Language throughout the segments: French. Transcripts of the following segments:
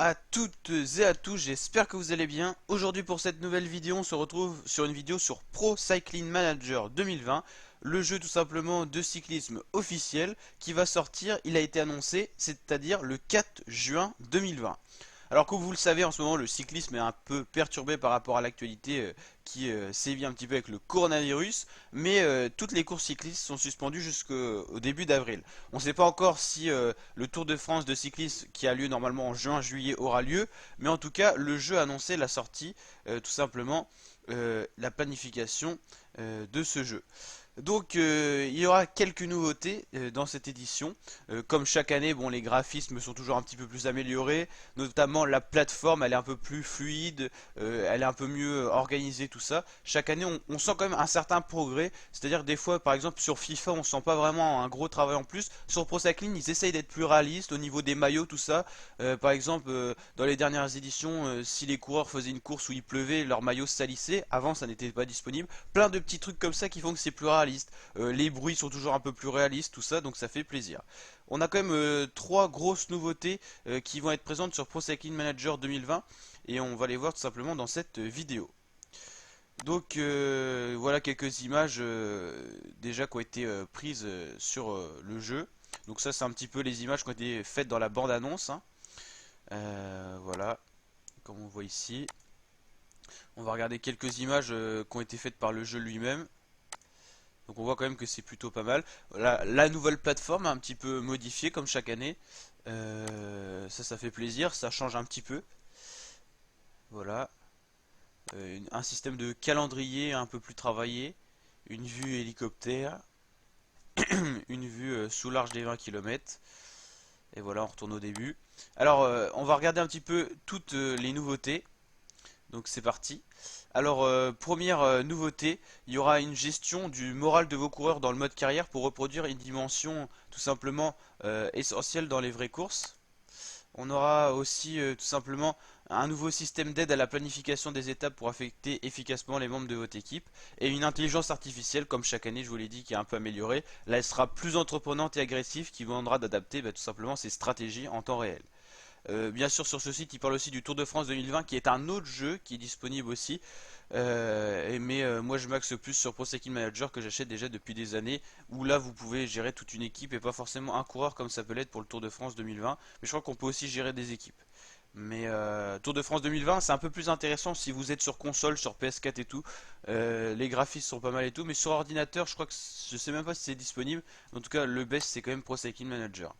à toutes et à tous, j'espère que vous allez bien. Aujourd'hui pour cette nouvelle vidéo, on se retrouve sur une vidéo sur Pro Cycling Manager 2020, le jeu tout simplement de cyclisme officiel qui va sortir, il a été annoncé, c'est-à-dire le 4 juin 2020. Alors comme vous le savez, en ce moment le cyclisme est un peu perturbé par rapport à l'actualité qui sévit un petit peu avec le coronavirus, mais toutes les courses cyclistes sont suspendues jusqu'au début d'avril. On ne sait pas encore si le Tour de France de cyclisme qui a lieu normalement en juin-juillet aura lieu, mais en tout cas le jeu a annoncé la sortie, tout simplement la planification de ce jeu. Donc il y aura quelques nouveautés dans cette édition. Comme chaque année, bon, les graphismes sont toujours un petit peu plus améliorés, notamment la plateforme, elle est un peu plus fluide, elle est un peu mieux organisée, tout ça. Chaque année, on sent quand même un certain progrès. C'est-à-dire des fois, par exemple, sur FIFA, on sent pas vraiment un gros travail en plus. Sur Pro Cycling, ils essayent d'être plus réalistes au niveau des maillots, tout ça. Par exemple, dans les dernières éditions, si les coureurs faisaient une course où il pleuvait, leur maillot se salissait. Avant, ça n'était pas disponible. Plein de petits trucs comme ça qui font que c'est plus réaliste. Les bruits sont toujours un peu plus réalistes, tout ça, donc ça fait plaisir. On a quand même trois grosses nouveautés qui vont être présentes sur Pro Cycling Manager 2020 et on va les voir tout simplement dans cette vidéo. Donc voilà quelques images déjà qui ont été prises sur le jeu. Donc ça c'est un petit peu les images qui ont été faites dans la bande annonce, hein. Voilà, comme on voit ici. On va regarder quelques images qui ont été faites par le jeu lui-même. Donc on voit quand même que c'est plutôt pas mal. La nouvelle plateforme un petit peu modifiée comme chaque année. Ça fait plaisir, ça change un petit peu. Voilà. Un système de calendrier un peu plus travaillé. Une vue hélicoptère. Une vue sous large des 20 km. Et voilà, on retourne au début. Alors on va regarder un petit peu toutes les nouveautés. Donc c'est parti. Alors première nouveauté, il y aura une gestion du moral de vos coureurs dans le mode carrière pour reproduire une dimension tout simplement essentielle dans les vraies courses. On aura aussi tout simplement un nouveau système d'aide à la planification des étapes pour affecter efficacement les membres de votre équipe et une intelligence artificielle comme chaque année je vous l'ai dit qui est un peu améliorée. Là elle sera plus entreprenante et agressive qui vous demandera d'adapter tout simplement ses stratégies en temps réel. Bien sûr sur ce site il parle aussi du Tour de France 2020 qui est un autre jeu qui est disponible aussi. Mais moi je m'axe plus sur Pro Cycling Manager que j'achète déjà depuis des années où là vous pouvez gérer toute une équipe et pas forcément un coureur comme ça peut l'être pour le Tour de France 2020. Mais je crois qu'on peut aussi gérer des équipes. Mais Tour de France 2020 c'est un peu plus intéressant si vous êtes sur console, sur PS4 et tout. Les graphismes sont pas mal et tout. Mais sur ordinateur je crois que je sais même pas si c'est disponible. En tout cas le best c'est quand même Pro Cycling Manager.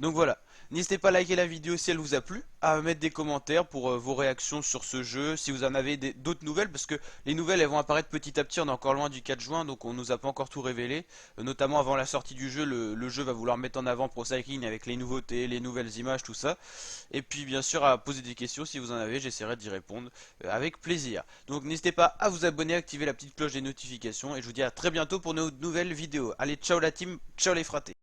Donc voilà, n'hésitez pas à liker la vidéo si elle vous a plu, à mettre des commentaires pour vos réactions sur ce jeu, si vous en avez d'autres nouvelles, parce que les nouvelles elles vont apparaître petit à petit, on est encore loin du 4 juin, donc on nous a pas encore tout révélé, notamment avant la sortie du jeu, le jeu va vouloir mettre en avant Pro Cycling avec les nouveautés, les nouvelles images, tout ça, et puis bien sûr à poser des questions si vous en avez, j'essaierai d'y répondre avec plaisir. Donc n'hésitez pas à vous abonner, à activer la petite cloche des notifications, et je vous dis à très bientôt pour une nouvelle vidéo. Allez, ciao la team, ciao les fratés.